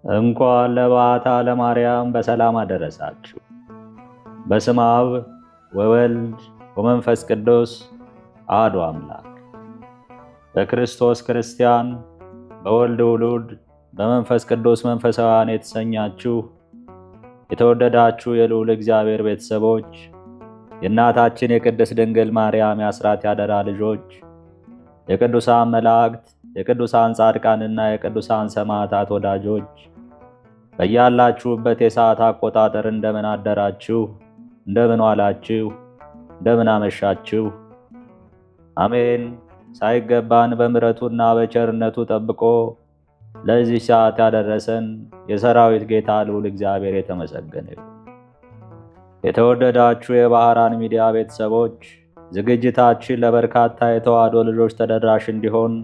እንኳን ለበዓታ ለማርያም በሰላም አደረሳችሁ። በስመ አብ ወወልድ ወመንፈስ ቅዱስ አሐዱ አምላክ። በክርስቶስ ክርስቲያን፣ በወልድ ውሉድ፣ በመንፈስ ቅዱስ መንፈሳውያን የተሰኛችሁ የተወደዳችሁ የልዑል እግዚአብሔር ቤተሰቦች፣ የእናታችን የቅድስት ድንግል ማርያም የአስራት ያደራ ልጆች፣ የቅዱሳን መላእክት፣ የቅዱሳን ጻድቃንና የቅዱሳን ሰማዕታት ወዳጆች በያላችሁበት የሰዓት አቆጣጠር እንደምን አደራችሁ፣ እንደምን ዋላችሁ፣ እንደምን አመሻችሁ። አሜን። ሳይገባን በምሕረቱና በቸርነቱ ጠብቆ ለዚህ ሰዓት ያደረሰን የሰራዊት ጌታ ልዑል እግዚአብሔር የተመሰገነ ይሁን። የተወደዳችሁ የባህራን ሚዲያ ቤተሰቦች፣ ዝግጅታችን ለበርካታ የተዋሕዶ ልጆች ተደራሽ እንዲሆን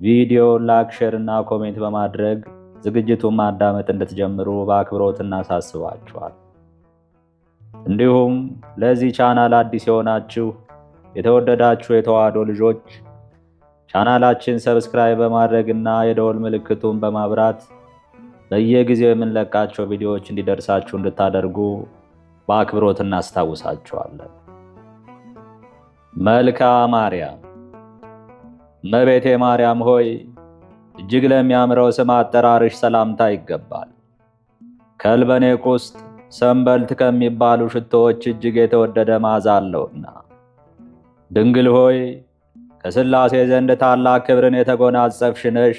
ቪዲዮ ላይክ፣ ሼር እና ኮሜንት በማድረግ ዝግጅቱን ማዳመጥ እንድትጀምሩ በአክብሮት እናሳስባችኋል። እንዲሁም ለዚህ ቻናል አዲስ የሆናችሁ የተወደዳችሁ የተዋሕዶ ልጆች ቻናላችን ሰብስክራይብ በማድረግና የደወል ምልክቱን በማብራት በየጊዜው የምንለቃቸው ቪዲዮዎች እንዲደርሳችሁ እንድታደርጉ በአክብሮት እናስታውሳችኋለን። መልክአ ማርያም። እመቤቴ ማርያም ሆይ እጅግ ለሚያምረው ስም አጠራርሽ ሰላምታ ይገባል። ከልበኔቅ ውስጥ ሰንበልት ከሚባሉ ሽቶዎች እጅግ የተወደደ መዓዛ አለውና። ድንግል ሆይ ከሥላሴ ዘንድ ታላቅ ክብርን የተጎናጸፍሽ ነሽ።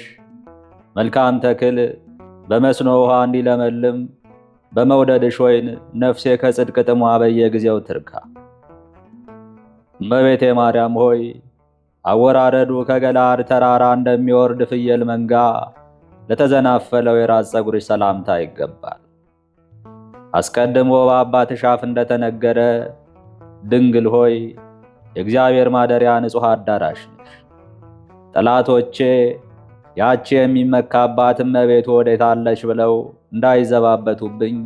መልካም ተክል በመስኖ ውሃ እንዲለመልም በመውደድሽ ወይን ነፍሴ ከጽድቅ ጥሟ በየጊዜው ትርካ። እመቤቴ ማርያም ሆይ አወራረዱ ከገላድ ተራራ እንደሚወርድ ፍየል መንጋ ለተዘናፈለው የራስ ፀጉርሽ ሰላምታ ይገባል። አስቀድሞ በአባትሽ አፍ እንደተነገረ ድንግል ሆይ የእግዚአብሔር ማደሪያ ንጹሕ አዳራሽ ነሽ። ጠላቶቼ ያቺ የሚመካባት እመቤቱ ወዴት አለች ብለው እንዳይዘባበቱብኝ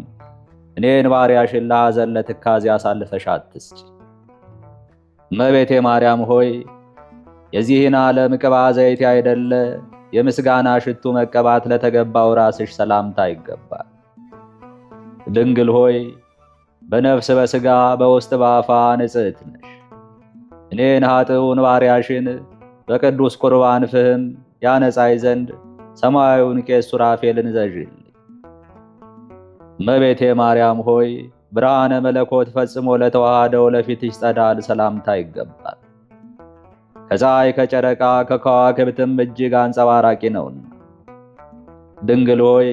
እኔን ባሪያሽን ለሐዘን ለትካዜ አሳልፈሽ አትስጪ። እመቤቴ ማርያም ሆይ የዚህን ዓለም ቅባ ዘይት ያይደለ የምስጋና ሽቱ መቀባት ለተገባው ራስሽ ሰላምታ ይገባል። ድንግል ሆይ በነፍስ በሥጋ በውስጥ በአፋ ንጽሕት ነሽ። እኔን ኃጥኡን ባሪያሽን በቅዱስ ቁርባን ፍህም ያነጻይ ዘንድ ሰማያዊውን ቄስ ሱራፌልን ዘዥልኝ። እመቤቴ ማርያም ሆይ ብርሃነ መለኮት ፈጽሞ ለተዋሃደው ለፊትሽ ጸዳል ሰላምታ ይገባል። ከፀሐይ ከጨረቃ ከከዋክብትም እጅግ አንጸባራቂ ነውና። ድንግል ሆይ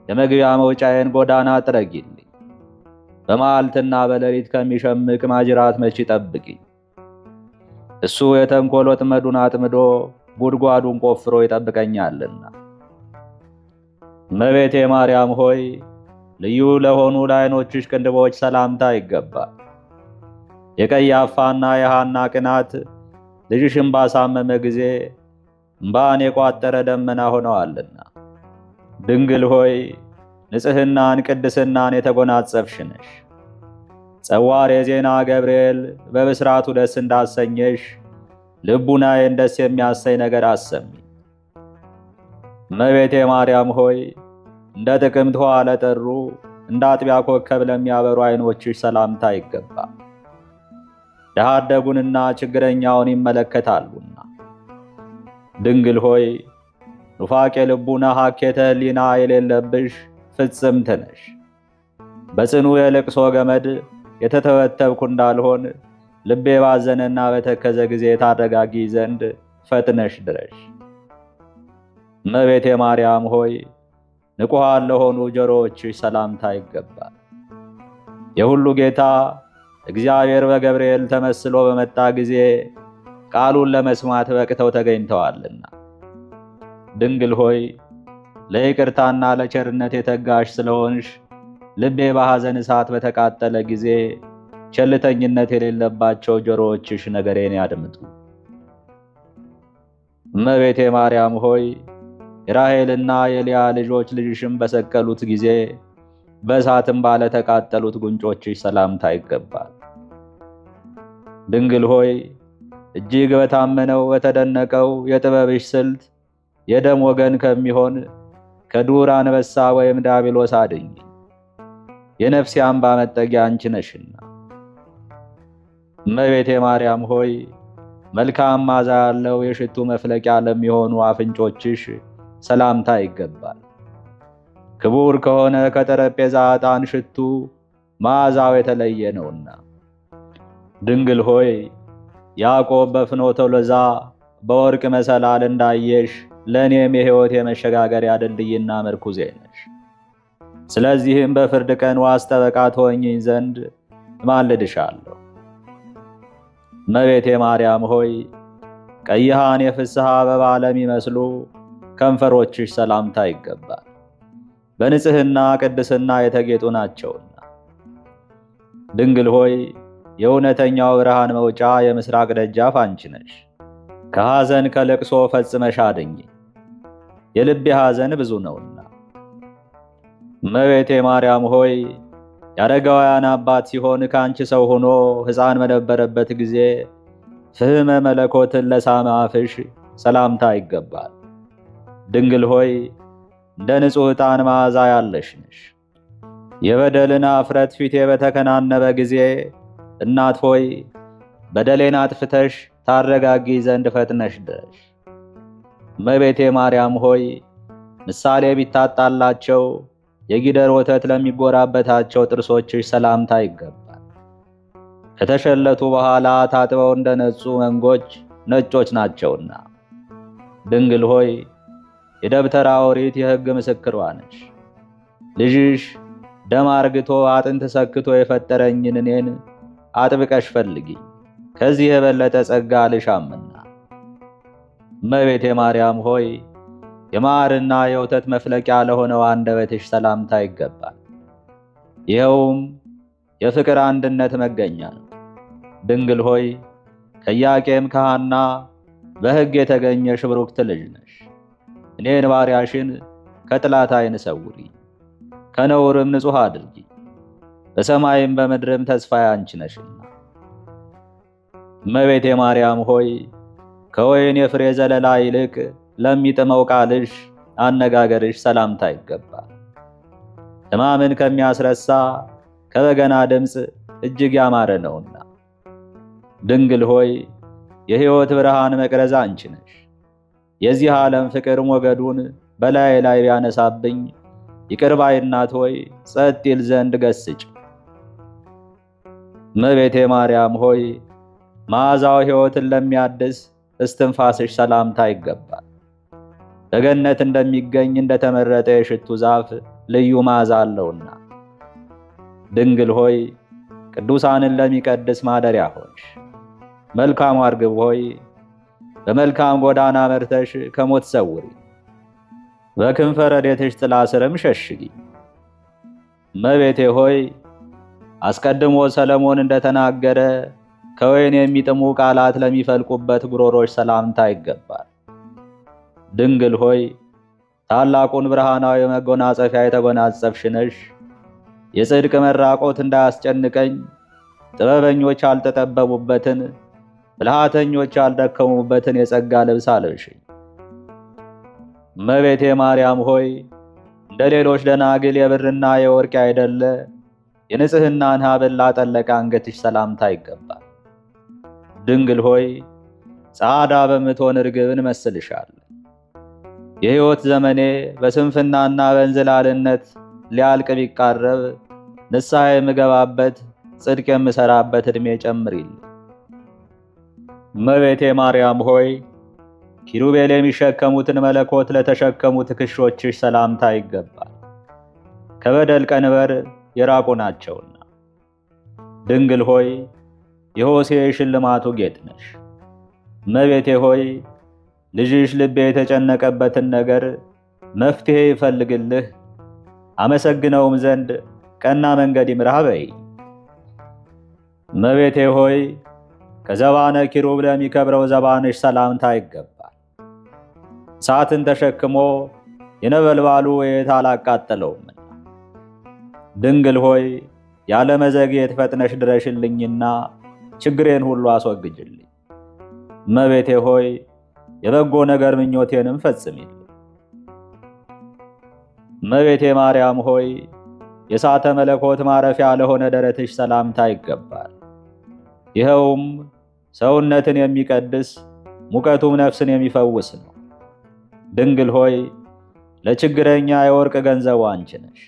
የመግቢያ መውጫዬን ጎዳና ጥረጊልኝ። በመዓልትና በሌሊት ከሚሸምቅ ማጅራት መቺ ጠብቂኝ። እሱ የተንኰል ወጥመዱን አጥምዶ ጉድጓዱን ቆፍሮ ይጠብቀኛልና። እመቤቴ ማርያም ሆይ ልዩ ለሆኑ ለዓይኖችሽ ቅንድቦች ሰላምታ ይገባል። የቀያፋና የሐና ቅናት ልጅሽን ባሳመመ ጊዜ እምባን የቋጠረ ደመና ሆነዋልና። ድንግል ሆይ ንጽሕናን ቅድስናን የተጎናጸፍሽ ነሽ። ጸዋሬ ዜና ገብርኤል በብስራቱ ደስ እንዳሰኘሽ ልቡናዬን ደስ የሚያሰኝ ነገር አሰሚ። እመቤቴ ማርያም ሆይ እንደ ጥቅምት ውኃ ለጠሩ እንደ አጥቢያ ኮከብ ለሚያበሩ ዓይኖችሽ ሰላምታ ይገባል። ድሃ አደጉንና ችግረኛውን ይመለከታሉና። ድንግል ሆይ ኑፋቄ ልቡና ሐኬተ ሕሊና የሌለብሽ ፍጽምት ነሽ። በጽኑ የልቅሶ ገመድ የተተወተብኩ እንዳልሆን ልቤ ባዘነና በተከዘ ጊዜ ታረጋጊ ዘንድ ፈጥነሽ ድረሽ። እመቤቴ ማርያም ሆይ ንቁሃን ለሆኑ ጆሮዎችሽ ሰላምታ ይገባል። የሁሉ ጌታ እግዚአብሔር በገብርኤል ተመስሎ በመጣ ጊዜ ቃሉን ለመስማት በቅተው ተገኝተዋልና። ድንግል ሆይ ለይቅርታና ለቸርነት የተጋሽ ስለሆንሽ ልቤ በሐዘን እሳት በተቃጠለ ጊዜ ቸልተኝነት የሌለባቸው ጆሮዎችሽ ነገሬን ያድምጡ። እመቤቴ ማርያም ሆይ የራሔልና የልያ ልጆች ልጅሽን በሰቀሉት ጊዜ በእሳትም ባለ ተቃጠሉት ጉንጮችሽ ሰላምታ ይገባል። ድንግል ሆይ እጅግ በታመነው በተደነቀው የጥበብሽ ስልት የደም ወገን ከሚሆን ከዱር አንበሳ ወይም ዲያብሎስ አድኝ። የነፍሴ አምባ መጠጊያ አንቺ ነሽና። እመቤቴ ማርያም ሆይ መልካም መዓዛ ያለው የሽቱ መፍለቂያ ለሚሆኑ አፍንጮችሽ ሰላምታ ይገባል። ክቡር ከሆነ ከጠረጴዛ ዕጣን ሽቱ መዓዛው የተለየ ነውና። ድንግል ሆይ ያዕቆብ በፍኖተ ሎዛ በወርቅ መሰላል እንዳየሽ ለእኔም የሕይወት የመሸጋገሪያ ድልድይና ምርኩዜ ነሽ። ስለዚህም በፍርድ ቀን ዋስ ጠበቃ ትሆኚኝ ዘንድ እማልድሻለሁ። እመቤቴ ማርያም ሆይ ቀይሃን የፍስሐ አበባ ለሚመስሉ ከንፈሮችሽ ሰላምታ ይገባል። በንጽሕና ቅድስና የተጌጡ ናቸውና። ድንግል ሆይ የእውነተኛው ብርሃን መውጫ የምስራቅ ደጃፍ አንቺ ነሽ። ከሐዘን ከለቅሶ ፈጽመሽ አድኝ፣ የልቤ ሐዘን ብዙ ነውና። እመቤቴ ማርያም ሆይ ያረጋውያን አባት ሲሆን ከአንቺ ሰው ሆኖ ሕፃን በነበረበት ጊዜ ፍህመ መለኮትን ለሳመ አፍሽ ሰላምታ ይገባል። ድንግል ሆይ እንደ ንጹሕ ዕጣን መዓዛ ያለሽ ነሽ። የበደልን አፍረት ፊቴ በተከናነበ ጊዜ እናት ሆይ በደሌን አጥፍተሽ ታረጋጊ ዘንድ ፈጥነሽ ድረሽ። እመቤቴ ማርያም ሆይ ምሳሌ ቢታጣላቸው የጊደር ወተት ለሚጎራበታቸው ጥርሶችሽ ሰላምታ ይገባል። ከተሸለቱ በኋላ ታጥበው እንደነጹ መንጎች ነጮች ናቸውና። ድንግል ሆይ የደብተራ ኦሪት የሕግ ምስክሯ ነሽ። ልጅሽ ደም አርግቶ አጥንት ሰክቶ የፈጠረኝን እኔን አጥብቀሽ ፈልጊ፣ ከዚህ የበለጠ ጸጋ አልሻምና። እመቤቴ ማርያም ሆይ የማርና የወተት መፍለቂያ ለሆነው አንደበትሽ ሰላምታ ይገባል። ይኸውም የፍቅር አንድነት መገኛ ነው። ድንግል ሆይ ከኢያቄም ከሐና በሕግ የተገኘሽ ብሩክት ልጅ ነሽ። እኔን ባሪያሽን ከጥላት ዓይን ሰውሪ፣ ከነውርም ንጹሕ አድርጊ። በሰማይም በምድርም ተስፋዬ አንቺ ነሽና። እመቤቴ ማርያም ሆይ ከወይን የፍሬ ዘለላ ይልቅ ለሚጥመው ቃልሽ አነጋገርሽ ሰላምታ ይገባል። ሕማምን ከሚያስረሳ ከበገና ድምፅ እጅግ ያማረ ነውና። ድንግል ሆይ የሕይወት ብርሃን መቅረዝ አንቺ ነሽ። የዚህ ዓለም ፍቅር ሞገዱን በላይ ላይ ቢያነሳብኝ ይቅር ባይ እናት ሆይ ጸጥ ይል ዘንድ ገስጭ። እመቤቴ ማርያም ሆይ መዓዛው ሕይወትን ለሚያድስ እስትንፋስሽ ሰላምታ ይገባል። በገነት እንደሚገኝ እንደተመረጠ የሽቱ ዛፍ ልዩ መዓዛ አለውና። ድንግል ሆይ ቅዱሳንን ለሚቀድስ ማደሪያ ሆንሽ። መልካሙ አርግብ ሆይ በመልካም ጎዳና መርተሽ ከሞት ሰውሪ፣ በክንፈ ረድኤትሽ ጥላ ስርም ሸሽጊ። እመቤቴ ሆይ አስቀድሞ ሰለሞን እንደተናገረ ከወይን የሚጥሙ ቃላት ለሚፈልቁበት ጉሮሮሽ ሰላምታ ይገባል። ድንግል ሆይ ታላቁን ብርሃናዊ መጎናጸፊያ የተጎናጸፍሽ ነሽ። የጽድቅ መራቆት እንዳያስጨንቀኝ ጥበበኞች ያልተጠበቡበትን ብልሃተኞች ያልደከሙበትን የጸጋ ልብስ አልብሽኝ። እመቤቴ ማርያም ሆይ እንደ ሌሎች ደናግል የብርና የወርቅ አይደለ የንጽሕናን ሐብል ላጠለቀ አንገትሽ ሰላምታ ይገባል። ድንግል ሆይ ጻዕዳ በምትሆን ርግብን መስልሻለሁ። የሕይወት ዘመኔ በስንፍናና በእንዝላልነት ሊያልቅ ቢቃረብ ንስሐ የምገባበት ጽድቅ የምሰራበት ዕድሜ ጨምሪልኝ። እመቤቴ ማርያም ሆይ ኪሩቤል የሚሸከሙትን መለኮት ለተሸከሙ ትከሻዎችሽ ሰላምታ ይገባል። ከበደል ቀንበር የራቁ ናቸውና። ድንግል ሆይ የሆሴዕ ሽልማቱ ጌጥ ነሽ። እመቤቴ ሆይ ልጅሽ ልቤ የተጨነቀበትን ነገር መፍትሄ ይፈልግልህ አመሰግነውም ዘንድ ቀና መንገድ ይምራህ በይ። እመቤቴ ሆይ ከዘባነ ኪሩብ ለሚከብረው ዘባንሽ ሰላምታ ይገባል። እሳትን ተሸክሞ የነበልባሉ እሳት አላቃጠለውምና። ድንግል ሆይ ያለ መዘግየት ፈጥነሽ ድረሽልኝና ችግሬን ሁሉ አስወግጅልኝ። እመቤቴ ሆይ የበጎ ነገር ምኞቴንም ፈጽሚልኝ። እመቤቴ ማርያም ሆይ የእሳተ መለኮት ማረፊያ ለሆነ ደረትሽ ሰላምታ ይገባል። ይኸውም ሰውነትን የሚቀድስ ሙቀቱም ነፍስን የሚፈውስ ነው። ድንግል ሆይ ለችግረኛ የወርቅ ገንዘቡ አንቺ ነሽ።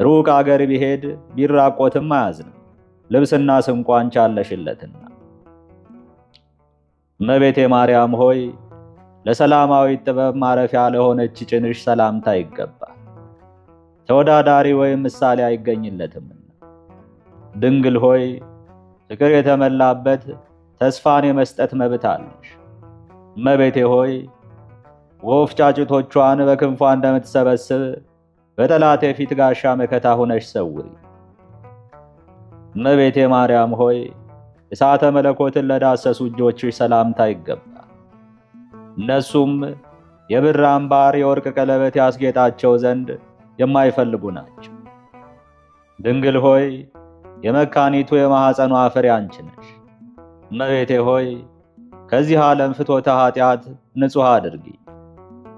ሩቅ አገር ቢሄድ ቢራቆትም አያዝንም፣ ልብስና ስንኳ አንቺ አለሽለትና። እመቤቴ ማርያም ሆይ ለሰላማዊ ጥበብ ማረፊያ ለሆነች ጭንሽ ሰላምታ ይገባል። ተወዳዳሪ ወይም ምሳሌ አይገኝለትምና። ድንግል ሆይ ፍቅር የተመላበት ተስፋን የመስጠት መብት አለሽ። እመቤቴ ሆይ ወፍ ጫጩቶቿን በክንፏ እንደምትሰበስብ በጠላቴ ፊት ጋሻ መከታ ሆነሽ ሰውሪ። እመቤቴ ማርያም ሆይ እሳተ መለኮትን ለዳሰሱ እጆችሽ ሰላምታ ይገባል። እነሱም የብር አምባር የወርቅ ቀለበት ያስጌጣቸው ዘንድ የማይፈልጉ ናቸው። ድንግል ሆይ የመካኒቱ የማኅፀኗ ፍሬ አንቺ ነሽ። እመቤቴ ሆይ ከዚህ ዓለም ፍቶተ ኃጢአት ንጹሕ አድርጊ፣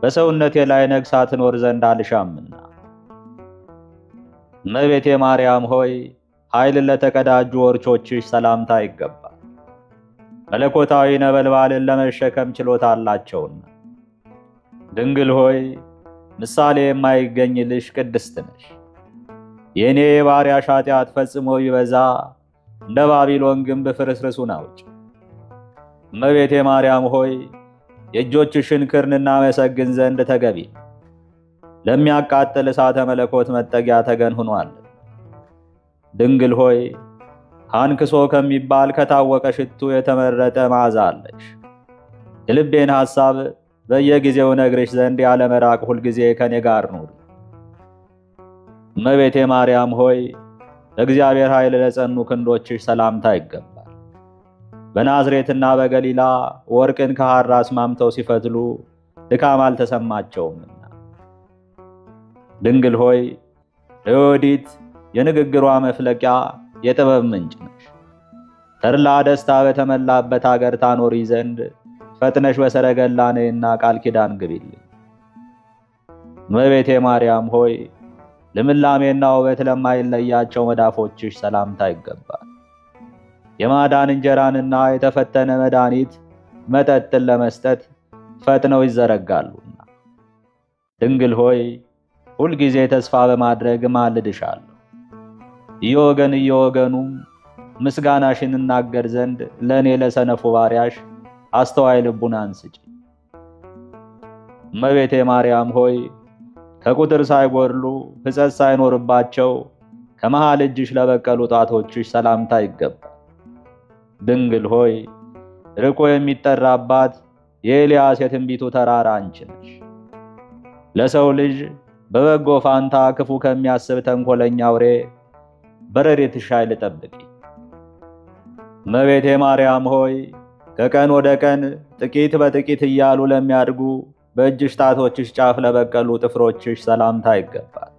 በሰውነቴ ላይ ነግሣ ትኖር ዘንድ አልሻምና። እመቤቴ ማርያም ሆይ ኃይል ለተቀዳጁ ወርቾችሽ ሰላምታ ይገባል። መለኮታዊ ነበልባልን ለመሸከም ችሎታ አላቸውና። ድንግል ሆይ ምሳሌ የማይገኝልሽ ቅድስት ነሽ። የእኔ የባሪያሽ ኃጢአት ፈጽሞ ቢበዛ እንደ ባቢሎን ግንብ ፍርስርሱን አውጭ። እመቤቴ ማርያም ሆይ የእጆችሽን ክርን እናመሰግን ዘንድ ተገቢ ነው። ለሚያቃጥል እሳተ መለኮት መጠጊያ ተገን ሆኗል። ድንግል ሆይ አንክሶ ከሚባል ከታወቀ ሽቱ የተመረጠ መዓዛ አለሽ። የልቤን ሐሳብ በየጊዜው ነግርሽ ዘንድ ያለ መራቅ ሁልጊዜ ከኔ ጋር ኑሪ። እመቤቴ ማርያም ሆይ በእግዚአብሔር ኃይል ለጸኑ ክንዶችሽ ሰላምታ ይገባል። በናዝሬትና በገሊላ ወርቅን ከሐር አስማምተው ሲፈትሉ ድካም አልተሰማቸውምና። ድንግል ሆይ ለዮዲት የንግግሯ መፍለቂያ የጥበብ ምንጭ ነሽ። ተድላ ደስታ በተመላበት አገር ታኖሪ ዘንድ ፈጥነሽ በሰረገላ ነይና ቃል ኪዳን ግቢልኝ። እመቤቴ ማርያም ሆይ ልምላሜና ውበት ለማይለያቸው መዳፎችሽ ሰላምታ ይገባል። የማዳን እንጀራንና የተፈተነ መድኃኒት መጠጥን ለመስጠት ፈጥነው ይዘረጋሉና። ድንግል ሆይ ሁልጊዜ ተስፋ በማድረግ ማልድሻለሁ። እየወገኑም ምስጋናሽን እናገር ዘንድ ለእኔ ለሰነፉ ባሪያሽ አስተዋይ ልቡናን ስጪ። እመቤቴ ማርያም ሆይ ከቁጥር ሳይጎድሉ ሕጸት ሳይኖርባቸው ከመሃል እጅሽ ለበቀሉ ጣቶችሽ ሰላምታ ይገባል። ድንግል ሆይ ርቆ የሚጠራባት የኤልያስ የትንቢቱ ተራራ አንቺ ነሽ። ለሰው ልጅ በበጎ ፋንታ ክፉ ከሚያስብ ተንኮለኛ አውሬ በረድኤትሽ ኃይል ጠብቂ። እመቤቴ ማርያም ሆይ ከቀን ወደ ቀን ጥቂት በጥቂት እያሉ ለሚያድጉ በእጅሽ ጣቶችሽ ጫፍ ለበቀሉ ጥፍሮችሽ ሰላምታ ይገባል።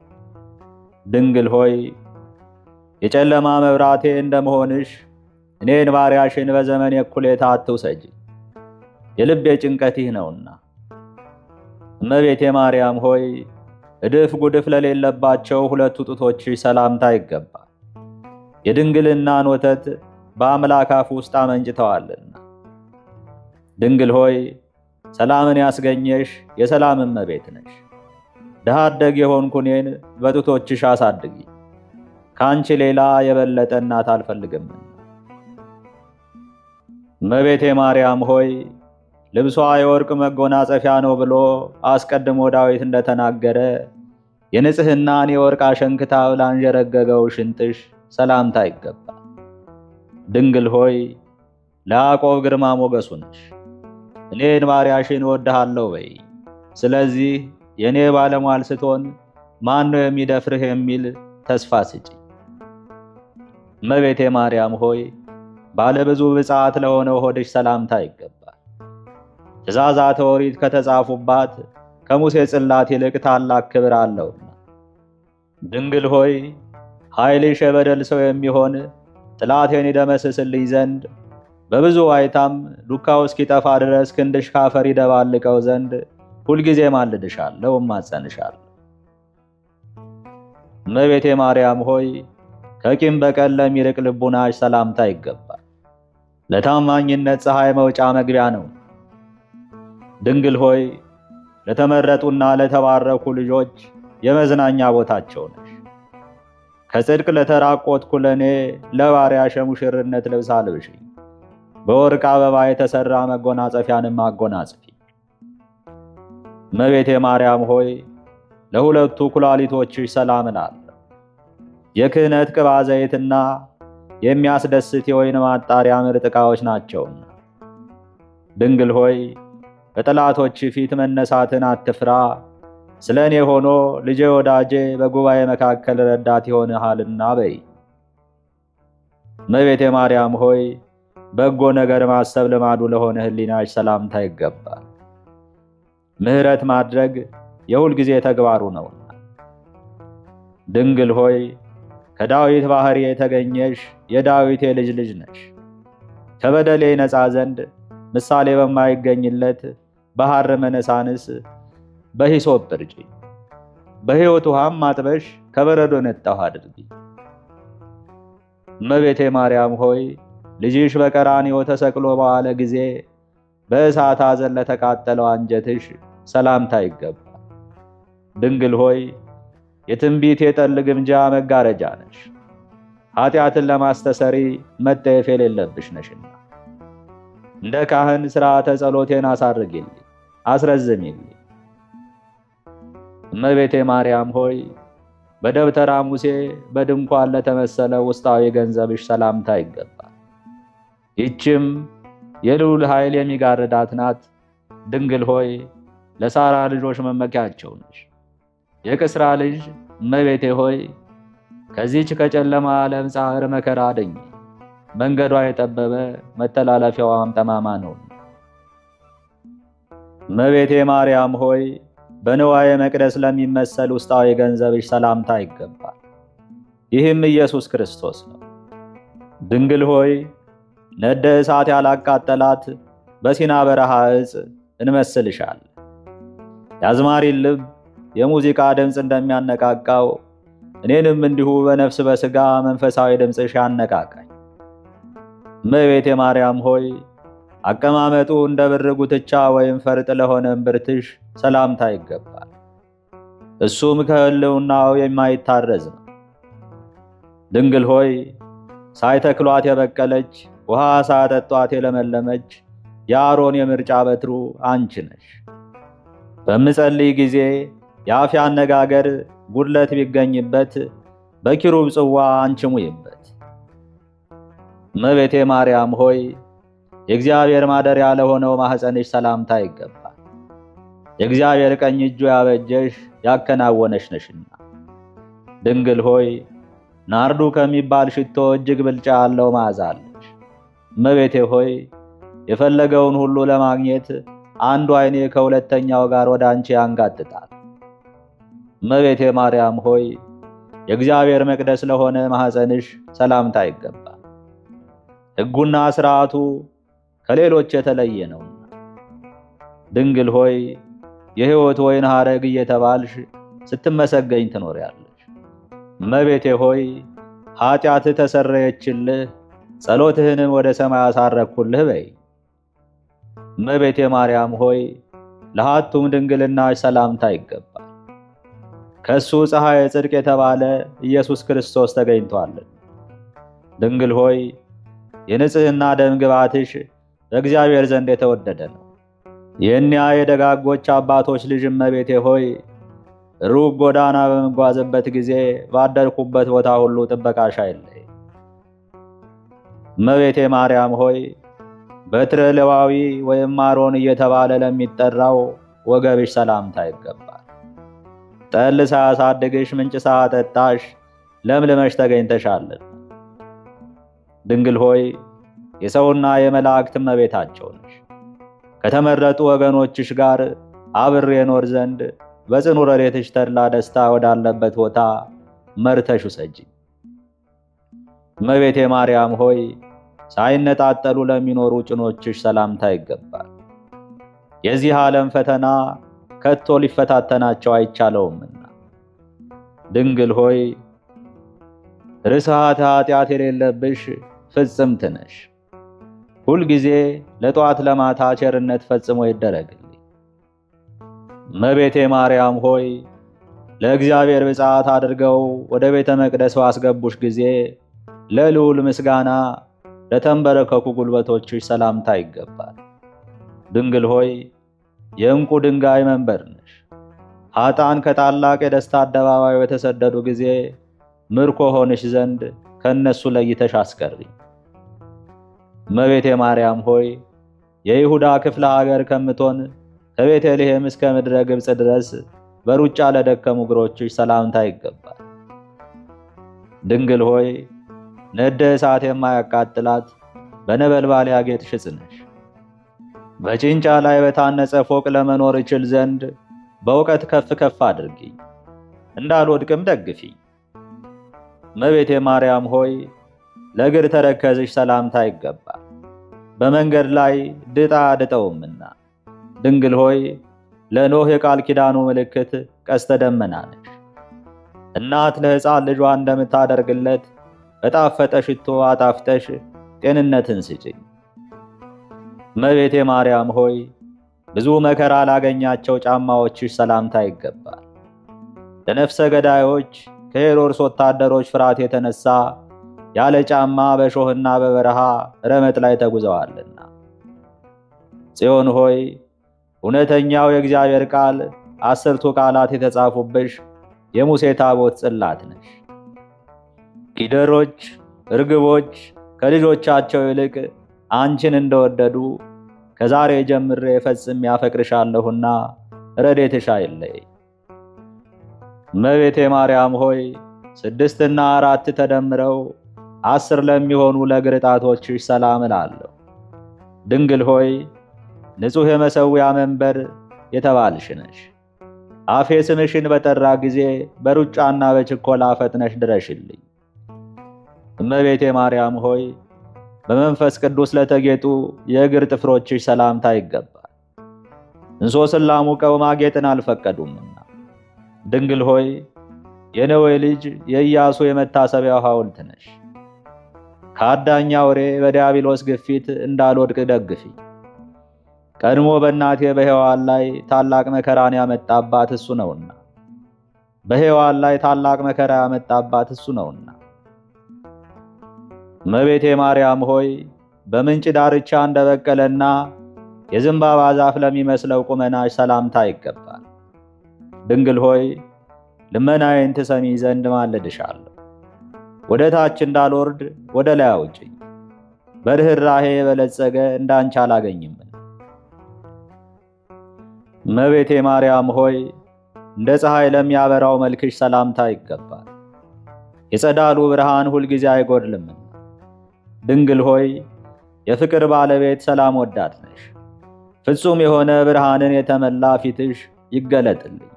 ድንግል ሆይ የጨለማ መብራቴ እንደመሆንሽ እኔን ባሪያሽን በዘመን የኩሌታ አትውሰጂ፣ የልቤ ጭንቀት ይህ ነውና። እመቤቴ ማርያም ሆይ እድፍ ጉድፍ ለሌለባቸው ሁለቱ ጡቶችሽ ሰላምታ ይገባል። የድንግልናን ወተት በአምላክ አፍ ውስጥ አመንጭተዋልና። ድንግል ሆይ ሰላምን ያስገኘሽ የሰላም እመቤት ነሽ። ድሃ አደግ የሆንኩ እኔን በጡቶችሽ አሳድጊ፣ ከአንቺ ሌላ የበለጠ እናት አልፈልግምና። እመቤቴ ማርያም ሆይ ልብሷ የወርቅ መጎናጸፊያ ነው ብሎ አስቀድሞ ዳዊት እንደተናገረ የንጽሕናን የወርቅ አሸንክታብ ላንዠረገገው ሽንጥሽ ሰላምታ ይገባል። ድንግል ሆይ ለያዕቆብ ግርማ ሞገሱ ነሽ። እኔን ባሪያሽን እወድሃለሁ በይ። ስለዚህ የእኔ ባለሟል ስትሆን ማን ነው የሚደፍርህ የሚል ተስፋ ስጪ። እመቤቴ ማርያም ሆይ ባለብዙ ብፅዓት ለሆነው ሆድሽ ሰላምታ ይገባል። ትእዛዛተ ኦሪት ከተጻፉባት ከሙሴ ጽላት ይልቅ ታላቅ ክብር አለውና። ድንግል ሆይ ኃይልሽ የበደል ሰው የሚሆን ጥላቴን ይደመስስልኝ ዘንድ በብዙ ዋይታም ዱካው እስኪጠፋ ድረስ ክንድሽ ካፈር ይደባልቀው ዘንድ ሁልጊዜ ማልድሻለሁ፣ እማጸንሻለሁ። እመቤቴ ማርያም ሆይ ከቂም በቀል ለሚርቅ ልቡናሽ ሰላምታ ይገባል። ለታማኝነት ፀሐይ መውጫ መግቢያ ነው። ድንግል ሆይ ለተመረጡና ለተባረኩ ልጆች የመዝናኛ ቦታቸው ነሽ። ከጽድቅ ለተራቆትኩ ለኔ ለባሪያሽ የሙሽርነት ልብስ አልብሽኝ፣ በወርቅ አበባ የተሰራ መጎናጸፊያንም አጎናጽፊ። እመቤቴ ማርያም ሆይ ለሁለቱ ኩላሊቶችሽ ሰላም እላለሁ። የክህነት ቅባ ዘይትና የሚያስደስት የወይን ማጣሪያ ምርጥ ዕቃዎች ናቸውና። ድንግል ሆይ በጠላቶች ፊት መነሳትን አትፍራ፣ ስለ እኔ ሆኖ ልጄ ወዳጄ በጉባኤ መካከል ረዳት ይሆንሃልና በይ። እመቤቴ ማርያም ሆይ በጎ ነገር ማሰብ ልማዱ ለሆነ ሕሊናሽ ሰላምታ ይገባል። ምሕረት ማድረግ የሁል ጊዜ ተግባሩ ነውና። ድንግል ሆይ ከዳዊት ባሕሪ የተገኘሽ የዳዊት የልጅ ልጅ ነሽ። ከበደሌ ነፃ ዘንድ ምሳሌ በማይገኝለት በሐር መነሳንስ በሂሶጵ እርጪ፣ በሕይወት ውሃም ማጥበሽ ከበረዶ ነጣሁ አድርጊ። እመቤቴ ማርያም ሆይ ልጅሽ በቀራንዮ ተሰቅሎ በዋለ ጊዜ በእሳት ሐዘን ለተቃጠለው አንጀትሽ ሰላምታ ይገባል። ድንግል ሆይ የትንቢት የጠል ግምጃ መጋረጃ ነሽ። ኃጢአትን ለማስተሰሪ መጠየፍ የሌለብሽ ነሽና እንደ ካህን ሥርዓተ ጸሎቴን አሳርጊልኝ፣ አስረዝሚልኝ። እመቤቴ ማርያም ሆይ በደብተራ ሙሴ በድንኳን ለተመሰለ ውስጣዊ ገንዘብሽ ሰላምታ ይገባል። ይህችም የልዑል ኃይል የሚጋርዳት ናት። ድንግል ሆይ ለሳራ ልጆች መመኪያቸው ነሽ። የቅስራ ልጅ እመቤቴ ሆይ ከዚች ከጨለማ ዓለም ጻዕር መከራ አድኝ። መንገዷ የጠበበ መተላለፊያዋም ጠማማ ነው። እመቤቴ ማርያም ሆይ በንዋየ መቅደስ ለሚመሰል ውስጣዊ ገንዘብሽ ሰላምታ ይገባል። ይህም ኢየሱስ ክርስቶስ ነው። ድንግል ሆይ ነደ እሳት ያላቃጠላት በሲና በረሃ ዕፅ እንመስልሻለን። የአዝማሪን ልብ የሙዚቃ ድምፅ እንደሚያነቃቃው እኔንም እንዲሁ በነፍስ በሥጋ መንፈሳዊ ድምፅሽ ያነቃቃኝ። እመቤቴ ማርያም ሆይ አቀማመጡ እንደ ብር ጉትቻ ወይም ፈርጥ ለሆነ እምብርትሽ ሰላምታ ይገባል። እሱም ከሕልውናው የማይታረዝ ነው። ድንግል ሆይ ሳይተክሏት የበቀለች ውሃ ሳያጠጧት የለመለመች የአሮን የምርጫ በትሩ አንቺ ነሽ። በምጸልይ ጊዜ የአፌ አነጋገር ጉድለት ቢገኝበት በኪሩብ ጽዋ አንቺ ሙይበት። እመቤቴ ማርያም ሆይ የእግዚአብሔር ማደሪያ ለሆነው ማኅፀንሽ ሰላምታ ይገባል። የእግዚአብሔር ቀኝ እጁ ያበጀሽ ያከናወነሽ ነሽና። ድንግል ሆይ ናርዱ ከሚባል ሽቶ እጅግ ብልጫ ያለው መዓዛ አለሽ። እመቤቴ ሆይ የፈለገውን ሁሉ ለማግኘት አንዱ ዓይኔ ከሁለተኛው ጋር ወደ አንቺ ያንጋጥጣል። እመቤቴ ማርያም ሆይ የእግዚአብሔር መቅደስ ለሆነ ማኅፀንሽ ሰላምታ ይገባል። ሕጉና ሥርዓቱ ከሌሎች የተለየ ነውና። ድንግል ሆይ የሕይወት ወይን ሐረግ እየተባልሽ ስትመሰገኝ ትኖሪያለሽ። እመቤቴ ሆይ ኃጢአትህ ተሰረየችልህ፣ ጸሎትህንም ወደ ሰማይ አሳረግኩልህ በይ። እመቤቴ ማርያም ሆይ ለሃቱም ድንግልናሽ ሰላምታ ይገባል። ከሱ ፀሐይ ጽድቅ የተባለ ኢየሱስ ክርስቶስ ተገኝቷልና። ድንግል ሆይ የንጽሕና ደም ግባትሽ በእግዚአብሔር ዘንድ የተወደደ ነው። የእኒያ የደጋጎች አባቶች ልጅ እመቤቴ ሆይ ሩቅ ጎዳና በመጓዝበት ጊዜ ባደርኩበት ቦታ ሁሉ ጥበቃሽ አይለይ። እመቤቴ ማርያም ሆይ በትረ ሌዋዊ ወይም አሮን እየተባለ ለሚጠራው ወገብሽ ሰላምታ ይገባል። ጠል ሳያሳድግሽ ምንጭ ሳያጠጣሽ ለምልመሽ ተገኝተሻልና። ድንግል ሆይ የሰውና የመላእክት እመቤታቸው ነሽ። ከተመረጡ ወገኖችሽ ጋር አብሬ እኖር ዘንድ በጽኑ ረድኤትሽ ተድላ ደስታ ወዳለበት ቦታ መርተሽ ውሰጂኝ። እመቤቴ ማርያም ሆይ ሳይነጣጠሉ ለሚኖሩ ጭኖችሽ ሰላምታ ይገባል። የዚህ ዓለም ፈተና ከቶ ሊፈታተናቸው አይቻለውምና። ድንግል ሆይ ርሥዓተ ኃጢአት የሌለብሽ ፍጽምት ነሽ። ሁልጊዜ ለጧት ለማታ ቸርነት ፈጽሞ ይደረግልኝ። እመቤቴ ማርያም ሆይ ለእግዚአብሔር ብፅዓት አድርገው ወደ ቤተ መቅደስ ባስገቡሽ ጊዜ ለልዑል ምስጋና ለተንበረከኩ ጉልበቶችሽ ሰላምታ ይገባል። ድንግል ሆይ የዕንቁ ድንጋይ መንበር ነሽ። ኃጥአን ከታላቅ የደስታ አደባባይ በተሰደዱ ጊዜ ምርኮ ሆንሽ ዘንድ ከእነሱ ለይተሽ አስቀሪ። እመቤቴ ማርያም ሆይ የይሁዳ ክፍለ ሀገር ከምትሆን ከቤተልሔም እስከ ምድረ ግብጽ ድረስ በሩጫ ለደከሙ እግሮችሽ ሰላምታ ይገባል። ድንግል ሆይ ነደ እሳት የማያቃጥላት በነበልባል ያጌጥሽ ዕፅ ነሽ። በጭንጫ ላይ በታነጸ ፎቅ ለመኖር እችል ዘንድ በእውቀት ከፍ ከፍ አድርጊኝ፣ እንዳልወድቅም ደግፊኝ። እመቤቴ ማርያም ሆይ ለእግር ተረከዝሽ ሰላምታ ይገባል፣ በመንገድ ላይ ድጣ አድጠውምና። ድንግል ሆይ ለኖህ የቃል ኪዳኑ ምልክት ቀስተ ደመና ነሽ። እናት ለሕፃን ልጇ እንደምታደርግለት በጣፈጠ ሽቶ አጣፍጠሽ ጤንነትን ስጭኝ። እመቤቴ ማርያም ሆይ ብዙ መከራ ላገኛቸው ጫማዎችሽ ሰላምታ ይገባል። ለነፍሰ ገዳዮች ከሄሮድስ ወታደሮች ፍርሃት የተነሳ ያለ ጫማ በሾህና በበረሃ ረመጥ ላይ ተጉዘዋልና። ጽዮን ሆይ እውነተኛው የእግዚአብሔር ቃል 10ቱ ቃላት የተጻፉብሽ የሙሴ ታቦት ጽላት ነሽ። ጊደሮች ርግቦች ከልጆቻቸው ይልቅ አንቺን እንደወደዱ ከዛሬ ጀምሬ ፈጽሜ ያፈቅርሻለሁና ረድኤትሽ አይለይ። እመቤቴ ማርያም ሆይ 6 እና 4 ተደምረው 10 ለሚሆኑ ለእግር ጣቶችሽ ሰላም እላለሁ። ድንግል ሆይ ንጹሕ የመሠዊያ መንበር የተባልሽ ነሽ። አፌ ስምሽን በጠራ ጊዜ በሩጫና በችኮላ ፈጥነሽ ድረሽልኝ። እመቤቴ ማርያም ሆይ በመንፈስ ቅዱስ ለተጌጡ የእግር ጥፍሮችሽ ሰላምታ ይገባል፣ እንሶስላ ሙቀው ማጌጥን አልፈቀዱምና። ድንግል ሆይ የነዌ ልጅ የኢያሱ የመታሰቢያው ሐውልት ነሽ። ከአዳኝ አውሬ በዲያብሎስ ግፊት እንዳልወድቅ ደግፊኝ። ቀድሞ በእናቴ በሔዋን ላይ ታላቅ መከራን ያመጣባት እሱ ነውና በሔዋን ላይ ታላቅ መከራ ያመጣባት እሱ ነውና። እመቤቴ ማርያም ሆይ በምንጭ ዳርቻ እንደበቀለና የዘንባባ ዛፍ ለሚመስለው ቁመናሽ ሰላምታ ይገባል። ድንግል ሆይ ልመናዬን ትሰሚ ዘንድ ማልድሻለሁ። ወደ ታች እንዳልወርድ ወደ ላይ አውጪኝ፣ በርኅራኄ የበለጸገ እንዳንቺ አላገኝምና። እመቤቴ ማርያም ሆይ እንደ ፀሐይ ለሚያበራው መልክሽ ሰላምታ ይገባል፣ የጸዳሉ ብርሃን ሁልጊዜ አይጎድልምና። ድንግል ሆይ የፍቅር ባለቤት ሰላም ወዳድ ነሽ። ፍጹም የሆነ ብርሃንን የተመላ ፊትሽ ይገለጥልኝ።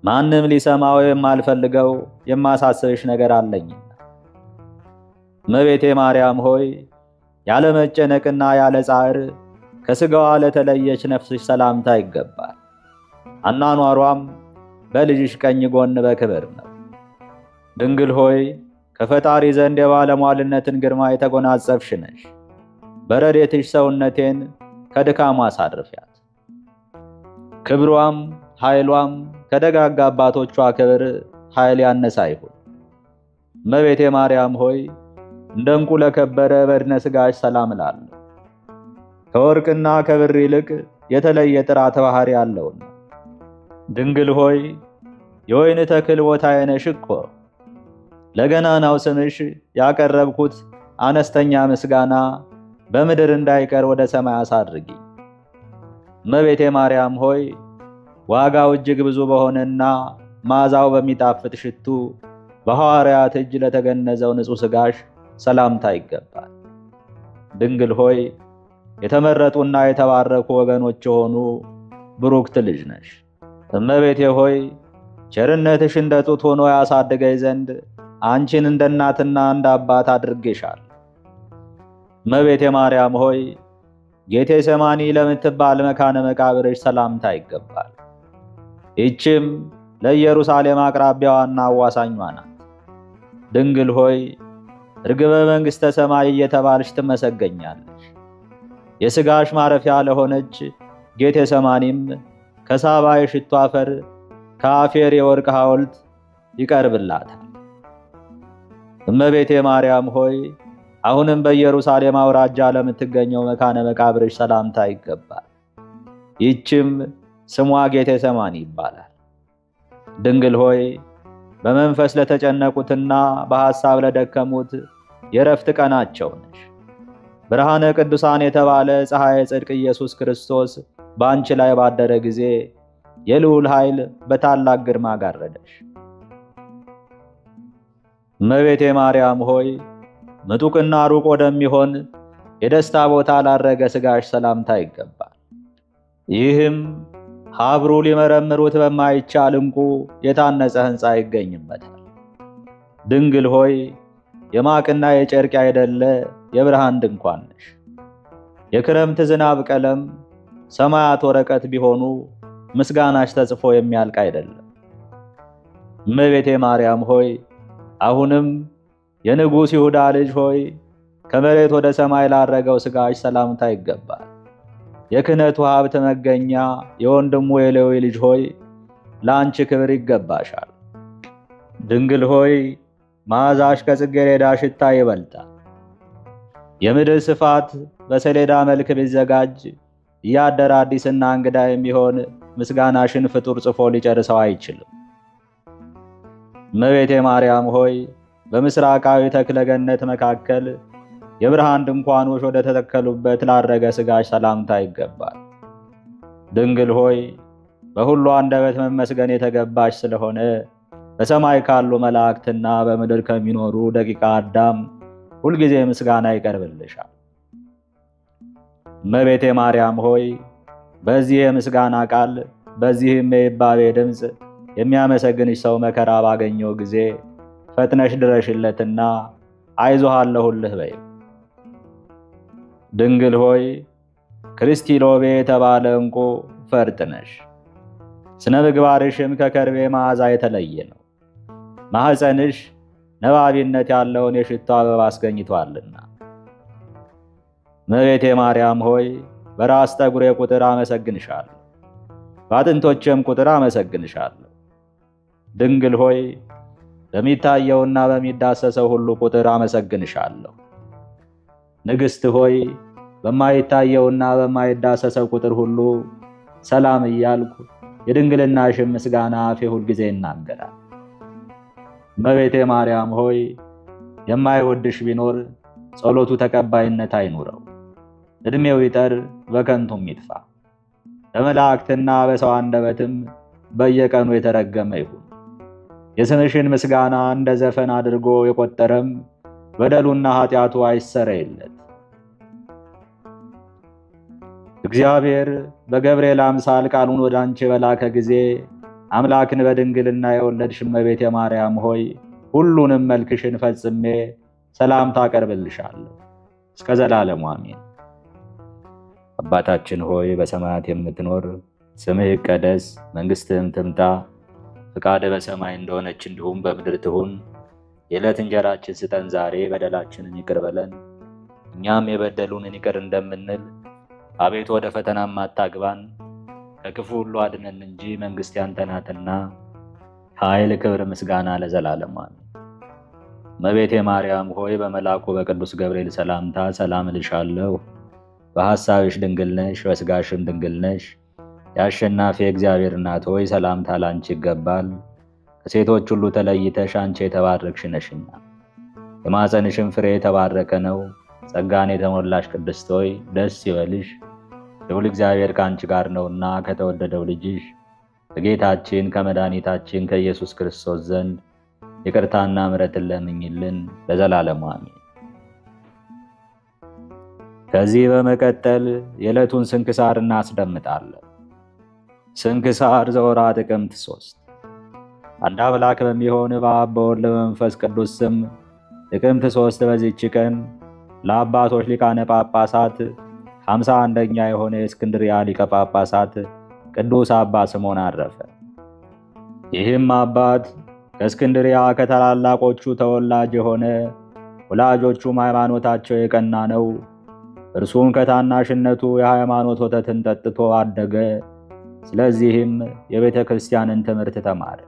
ማንም ሊሰማው የማልፈልገው የማሳስብሽ ነገር አለኝና። እመቤቴ ማርያም ሆይ ያለ መጨነቅና ያለ ጻዕር ከሥጋዋ ለተለየች ነፍስሽ ሰላምታ ይገባል። አኗኗሯም በልጅሽ ቀኝ ጎን በክብር ነው። ድንግል ሆይ ከፈጣሪ ዘንድ የባለሟልነትን ግርማ የተጎናጸፍሽ ነሽ። በረድኤትሽ ሰውነቴን ከድካሟ አሳርፊያት። ክብሯም ኃይሏም ከደጋጋ አባቶቿ ክብር ኃይል ያነሰ አይሁን። እመቤቴ ማርያም ሆይ እንደ ዕንቁ ለከበረ በድነ ሥጋሽ ሰላም እላለሁ። ከወርቅና ከብር ይልቅ የተለየ ጥራት ባሕሪ አለውና። ድንግል ሆይ የወይን ተክል ቦታዬ ነሽ እኮ። ለገናናው ስምሽ ያቀረብኩት አነስተኛ ምስጋና በምድር እንዳይቀር ወደ ሰማይ አሳድርጊ። እመቤቴ ማርያም ሆይ ዋጋው እጅግ ብዙ በሆነና መዓዛው በሚጣፍጥ ሽቱ በሐዋርያት እጅ ለተገነዘው ንጹሕ ሥጋሽ ሰላምታ ይገባል። ድንግል ሆይ የተመረጡና የተባረኩ ወገኖች የሆኑ ብሩክት ልጅ ነሽ። እመቤቴ ሆይ ቸርነትሽ እንደ ጡት ሆኖ ያሳድገኝ ዘንድ አንቺን እንደ እናትና እንደ አባት አድርጌሻል። እመቤቴ ማርያም ሆይ ጌቴ ሰማኒ ለምትባል መካነ መቃብርሽ ሰላምታ ይገባል። ይህችም ለኢየሩሳሌም አቅራቢያዋና አዋሳኟ ናት። ድንግል ሆይ ርግበ መንግሥተ ሰማይ እየተባልሽ ትመሰገኛለሽ። የሥጋሽ ማረፊያ ለሆነች ጌቴሰማኒም ከሳባ የሽቱ አፈር ከአፌር የወርቅ ሐውልት ይቀርብላታል። እመቤቴ ማርያም ሆይ አሁንም በኢየሩሳሌም አውራጃ ለምትገኘው መካነ መቃብርሽ ሰላምታ ይገባል። ይህችም ስሟ ጌቴሰማኒ ይባላል። ድንግል ሆይ በመንፈስ ለተጨነቁትና በሐሳብ ለደከሙት የረፍት ቀናቸው ነሽ። ብርሃነ ቅዱሳን የተባለ ፀሐይ ጽድቅ ኢየሱስ ክርስቶስ በአንቺ ላይ ባደረ ጊዜ የልዑል ኃይል በታላቅ ግርማ ጋረደሽ። እመቤቴ ማርያም ሆይ ምጡቅና ሩቅ ወደሚሆን የደስታ ቦታ ላረገ ሥጋሽ ሰላምታ ይገባል። ይህም ሀብሩ ሊመረምሩት በማይቻል ዕንቁ የታነጸ ሕንፃ ይገኝበታል። ድንግል ሆይ የማቅና የጨርቅ አይደለ የብርሃን ድንኳን ነሽ። የክረምት ዝናብ ቀለም ሰማያት ወረቀት ቢሆኑ ምስጋናሽ ተጽፎ የሚያልቅ አይደለም። እመቤቴ ማርያም ሆይ አሁንም የንጉሥ ይሁዳ ልጅ ሆይ ከመሬት ወደ ሰማይ ላረገው ሥጋሽ ሰላምታ ይገባል። የክህነቱ ሀብት መገኛ የወንድሙ የሌዊ ልጅ ሆይ ለአንቺ ክብር ይገባሻል። ድንግል ሆይ መዓዛሽ ከጽጌረዳ ሽታ ይበልጣል። የምድር ስፋት በሰሌዳ መልክ ቢዘጋጅ እያደረ አዲስና እንግዳ የሚሆን ምስጋናሽን ፍጡር ጽፎ ሊጨርሰው አይችልም። እመቤቴ ማርያም ሆይ በምስራቃዊ ተክለ ገነት መካከል የብርሃን ድንኳኖች ወደ ተተከሉበት ላረገ ሥጋሽ ሰላምታ ይገባል። ድንግል ሆይ በሁሉ አንደበት መመስገን የተገባሽ ስለሆነ በሰማይ ካሉ መላእክትና በምድር ከሚኖሩ ደቂቀ አዳም ሁልጊዜ ምስጋና ይቀርብልሻል። እመቤቴ ማርያም ሆይ በዚህ የምስጋና ቃል በዚህም የይባቤ ድምፅ የሚያመሰግንሽ ሰው መከራ ባገኘው ጊዜ ፈጥነሽ ድረሽለትና አይዞህ አለሁልህ በይው። ድንግል ሆይ ክርስቲሎቤ የተባለ ዕንቁ ፈርጥ ነሽ። ስነ ምግባርሽም ከከርቤ መዓዛ የተለየ ነው። ማኅፀንሽ ነባቢነት ያለውን የሽቱ አበባ አስገኝቷልና። እመቤቴ ማርያም ሆይ በራስ ጠጉሬ ቁጥር አመሰግንሻለሁ፣ በአጥንቶቼም ቁጥር አመሰግንሻለሁ። ድንግል ሆይ በሚታየውና በሚዳሰሰው ሁሉ ቁጥር አመሰግንሻለሁ። ንግሥት ሆይ በማይታየውና በማይዳሰሰው ቁጥር ሁሉ ሰላም እያልኩ የድንግልናሽን ምስጋና አፌ ሁልጊዜ ይናገራል። እመቤቴ ማርያም ሆይ የማይወድሽ ቢኖር ጸሎቱ ተቀባይነት አይኑረው፣ ዕድሜው ይጠር በከንቱም ይጥፋ። በመላእክትና በሰው አንደበትም በየቀኑ የተረገመ ይሁን። የስምሽን ምስጋና እንደ ዘፈን አድርጎ የቆጠረም በደሉና ኃጢአቱ አይሰረይለት። እግዚአብሔር በገብርኤል አምሳል ቃሉን ወደ አንቺ በላከ ጊዜ አምላክን በድንግልና የወለድሽ እመቤቴ ማርያም ሆይ ሁሉንም መልክሽን ፈጽሜ ሰላምታ አቀርብልሻለሁ እስከ ዘላለሙ አሜን። አባታችን ሆይ በሰማያት የምትኖር ስምህ ይቀደስ፣ መንግሥትህም ትምጣ፣ ፈቃድህ በሰማይ እንደሆነች እንዲሁም በምድር ትሁን። የዕለት እንጀራችንን ስጠን ዛሬ፣ በደላችንን ይቅር በለን እኛም የበደሉንን ይቅር እንደምንል፣ አቤቱ ወደ ፈተናም አታግባን ከክፉ ሁሉ አድነን እንጂ መንግሥት ያንተ ናትና ኃይል፣ ክብር፣ ምስጋና ለዘላለሙ አሜን። እመቤቴ ማርያም ሆይ በመልአኩ በቅዱስ ገብርኤል ሰላምታ ሰላም እልሻለሁ። በሐሳብሽ ድንግል ነሽ፣ በሥጋሽም ድንግል ነሽ። የአሸናፊ እግዚአብሔር እናት ሆይ ሰላምታ ላንቺ ይገባል። ከሴቶች ሁሉ ተለይተሽ አንቺ የተባረክሽ ነሽና የማኅፀንሽም ፍሬ የተባረከ ነው። ጸጋን የተሞላሽ ቅድስት ሆይ ደስ ይበልሽ፣ ልዑል እግዚአብሔር ከአንቺ ጋር ነውና ከተወደደው ልጅሽ ከጌታችን ከመድኃኒታችን ከኢየሱስ ክርስቶስ ዘንድ ይቅርታና ምሕረትን ለምኝልን ለዘላለሙ አሜን። ከዚህ በመቀጠል የዕለቱን ስንክሳር እናስደምጣለን። ስንክሳር ዘወርኃ ጥቅምት 3 አንድ አምላክ በሚሆን በአብ በወልድ በመንፈስ ቅዱስ ስም ጥቅምት 3 በዚህች ቀን ለአባቶች ሊቃነ ጳጳሳት 51ኛ የሆነ የእስክንድርያ ሊቀ ጳጳሳት ቅዱስ አባ ስምዖን አረፈ። ይህም አባት ከእስክንድሪያ ከታላላቆቹ ተወላጅ የሆነ ወላጆቹም ሃይማኖታቸው የቀና ነው። እርሱም ከታናሽነቱ የሃይማኖት ወተትን ጠጥቶ አደገ። ስለዚህም የቤተ ክርስቲያንን ትምህርት ተማረ።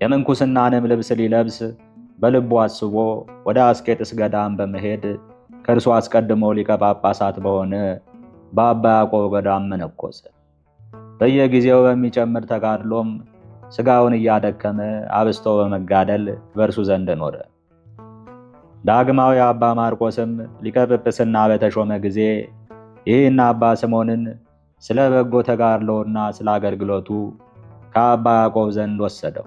የምንኩስናንም ልብስ ሊለብስ በልቡ አስቦ ወደ አስቄጥስ ገዳም በመሄድ ከእርሱ አስቀድሞ ሊቀ ጳጳሳት በሆነ በአባ ያዕቆብ ገዳም መነኮሰ። በየጊዜው በሚጨምር ተጋድሎም ሥጋውን እያደከመ አብስቶ በመጋደል በእርሱ ዘንድ ኖረ። ዳግማዊ አባ ማርቆስም ሊቀ ጵጵስና በተሾመ ጊዜ ይህን አባ ስምዖንን ስለ በጎ ተጋድሎና ስለ አገልግሎቱ ከአባ ያዕቆብ ዘንድ ወሰደው።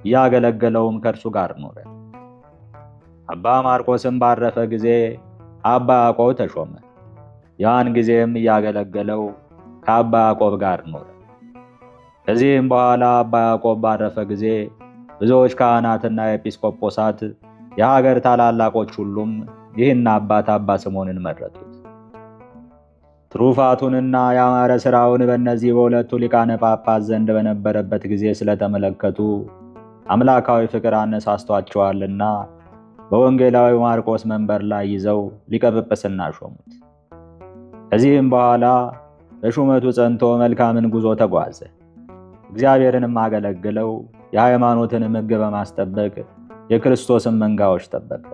እያገለገለውም ከእርሱ ጋር ኖረ። አባ ማርቆስም ባረፈ ጊዜ አባ ያዕቆብ ተሾመ። ያን ጊዜም እያገለገለው ከአባ ያዕቆብ ጋር ኖረ። ከዚህም በኋላ አባ ያዕቆብ ባረፈ ጊዜ ብዙዎች ካህናትና ኤጲስቆጶሳት የሀገር ታላላቆች ሁሉም ይህን አባት አባ ስምዖንን መረጡት። ትሩፋቱንና ያማረ ሥራውን በእነዚህ በሁለቱ ሊቃነ ጳጳስ ዘንድ በነበረበት ጊዜ ስለተመለከቱ አምላካዊ ፍቅር አነሳስቷቸዋልና በወንጌላዊ ማርቆስ መንበር ላይ ይዘው ሊቀ ጵጵስና ሾሙት። ከዚህም በኋላ በሹመቱ ጸንቶ መልካምን ጉዞ ተጓዘ። እግዚአብሔርንም አገለግለው የሃይማኖትን ሕግ በማስጠበቅ የክርስቶስን መንጋዎች ጠበቀ።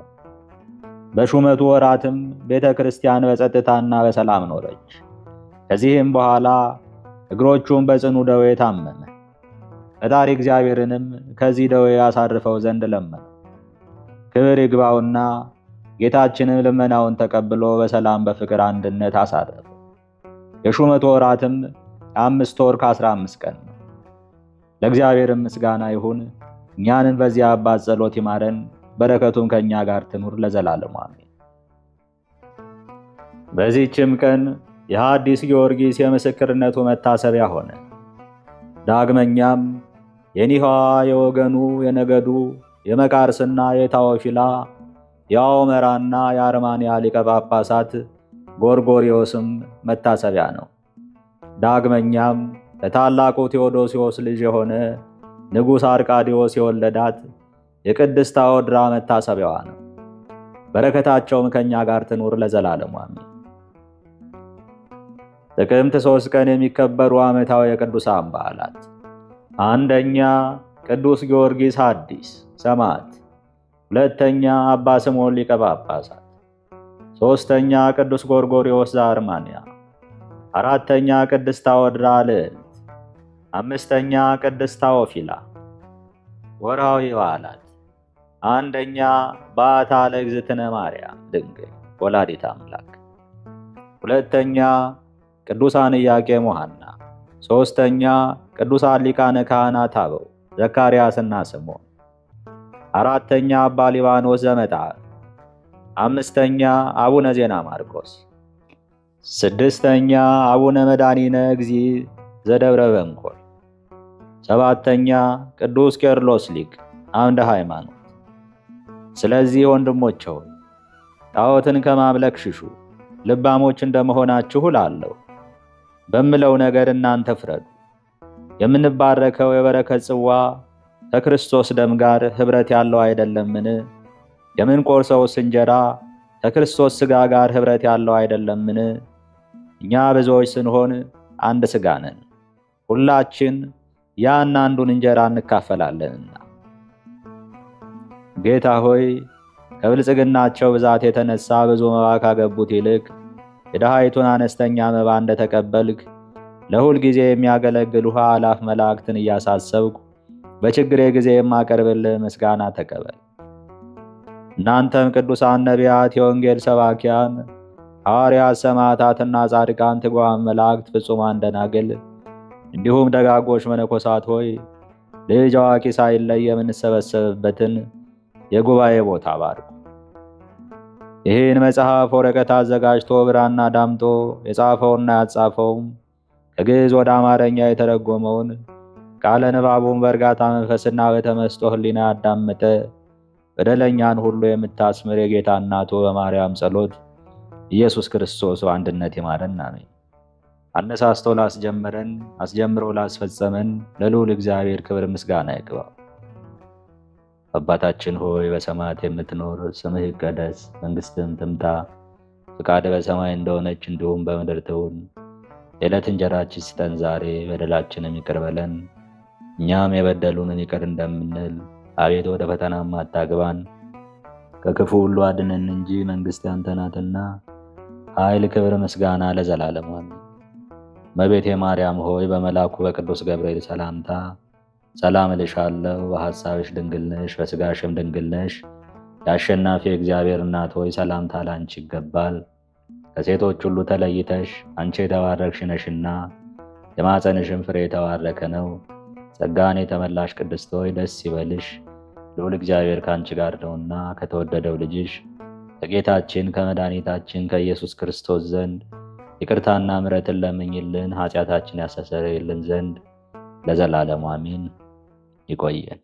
በሹመቱ ወራትም ቤተ ክርስቲያን በጸጥታና በሰላም ኖረች። ከዚህም በኋላ እግሮቹን በጽኑ ደዌ ታመመ። ፈጣሪ እግዚአብሔርንም ከዚህ ደዌ ያሳርፈው ዘንድ ለመነው። ክብር ይግባውና ጌታችንም ልመናውን ተቀብሎ በሰላም በፍቅር አንድነት አሳረፈ። የሹመቱ ወራትም 5 ወር ከ15 ቀን ነው። ለእግዚአብሔርም ምስጋና ይሁን። እኛንን በዚህ አባት ጸሎት ይማረን፣ በረከቱም ከእኛ ጋር ትኑር ለዘላለሙ አሜን። በዚህችም ቀን የሐዲስ ጊዮርጊስ የምስክርነቱ መታሰቢያ ሆነ። ዳግመኛም የኒሖዋ የወገኑ የነገዱ የመቃርስና የታወፊላ የአውመራና የአርማንያ ሊቀ ጳጳሳት ጎርጎርዮስም መታሰቢያ ነው። ዳግመኛም ለታላቁ ቴዎዶሲዎስ ልጅ የሆነ ንጉሥ አርቃዲዎስ የወለዳት የቅድስት አውድራ መታሰቢያዋ ነው። በረከታቸውም ከእኛ ጋር ትኑር ለዘላለሙ አሜን። ጥቅምት 3 ቀን የሚከበሩ ዓመታዊ የቅዱሳን በዓላት፣ አንደኛ ቅዱስ ጊዮርጊስ ሐዲስ ሰማዕት፣ ሁለተኛ አባ ስምዖን ሊቀ ጳጳሳት፣ ሦስተኛ ቅዱስ ጎርጎርዮስ ዘአርማንያ፣ አራተኛ ቅድስት አውድራ ልዕልት፣ አምስተኛ ቅድስት ታዎፊላ። ወርሃዊ በዓላት፣ አንደኛ በዓታ ለእግዝእትነ ማርያም ድንግል ወላዲተ አምላክ፣ ሁለተኛ ቅዱሳን ኢያቄም ወሐና፣ ሦስተኛ ቅዱሳን ሊቃነ ካህናት አበው ዘካርያስና ስምዖን፣ አራተኛ አባ ሊባኖስ ዘመጣር፣ አምስተኛ አቡነ ዜና ማርቆስ፣ ስድስተኛ አቡነ መድኃኒነ እግዚእ ዘደብረ በንኮል፣ ሰባተኛ ቅዱስ ቄርሎስ ሊቅ አምደ ሃይማኖት። ስለዚህ ወንድሞቼ ሆይ ጣዖትን ከማምለክ ሽሹ። ልባሞች እንደመሆናችሁ እላለሁ። በምለው ነገር እናንተ ፍረዱ። የምንባረከው የበረከት ጽዋ ከክርስቶስ ደም ጋር ኅብረት ያለው አይደለምን? የምንቆርሰውስ እንጀራ ከክርስቶስ ሥጋ ጋር ኅብረት ያለው አይደለምን? እኛ ብዙዎች ስንሆን አንድ ሥጋ ነን፣ ሁላችን ያን አንዱን እንጀራ እንካፈላለንና። ጌታ ሆይ ከብልጽግናቸው ብዛት የተነሳ ብዙ መባ ካገቡት ይልቅ የድሃይቱን አነስተኛ መባ እንደተቀበልክ ለሁል ጊዜ የሚያገለግሉህ አእላፍ መላእክትን እያሳሰብኩ በችግሬ ጊዜ የማቀርብልህ ምስጋና ተቀበል። እናንተም ቅዱሳን ነቢያት፣ የወንጌል ሰባኪያን ሐዋርያት፣ ሰማዕታትና ጻድቃን፣ ትጉሃን መላእክት፣ ፍጹማን ደናግል እንዲሁም ደጋጎች መነኮሳት ሆይ ልጅ አዋቂ ሳይለይ የምንሰበሰብበትን የጉባኤ ቦታ ባርኩ። ይህን መጽሐፍ ወረቀት አዘጋጅቶ ብራና ዳምጦ የጻፈውና ያጻፈውም ከግዕዝ ወደ አማርኛ የተረጎመውን ቃለ ንባቡን በእርጋታ መንፈስና በተመስጦ ሕሊና ያዳመጠ በደለኛን ሁሉ የምታስምር የጌታ እናቱ በማርያም ጸሎት ኢየሱስ ክርስቶስ በአንድነት ይማረን አሜን። አነሳስቶ ላስጀመረን አስጀምሮ ላስፈጸመን ለልዑል እግዚአብሔር ክብር ምስጋና ይግባው። አባታችን ሆይ በሰማያት የምትኖር፣ ስምህ ይቀደስ፣ መንግሥትህም ትምጣ፣ ፈቃድህ በሰማይ እንደሆነች እንዲሁም በምድር ትሁን። የዕለት እንጀራችንን ስጠን ዛሬ፣ በደላችንን ይቅር በለን እኛም የበደሉንን ይቅር እንደምንል። አቤቱ ወደ ፈተናም አታግባን ከክፉ ሁሉ አድነን እንጂ መንግሥት ያንተ ናትና፣ ኃይል፣ ክብር፣ ምስጋና ለዘላለሙ አሜን። እመቤቴ ማርያም ሆይ በመልአኩ በቅዱስ ገብርኤል ሰላምታ ሰላም እልሻለሁ። በሐሳብሽ ድንግል ነሽ፣ በሥጋሽም ድንግል ነሽ። የአሸናፊ እግዚአብሔር እናት ሆይ ሰላምታ ላንቺ ይገባል። ከሴቶች ሁሉ ተለይተሽ አንቺ የተባረክሽ ነሽና የማኅፀንሽም ፍሬ የተባረከ ነው። ጸጋን የተመላሽ ቅድስት ሆይ ደስ ይበልሽ፣ ልዑል እግዚአብሔር ከአንቺ ጋር ነውና ከተወደደው ልጅሽ ከጌታችን ከመድኃኒታችን ከኢየሱስ ክርስቶስ ዘንድ ይቅርታና ምሕረትን ለምኝልን ኃጢአታችን ያስተሰርይልን ዘንድ ለዘላለሙ አሜን። ይቆየን።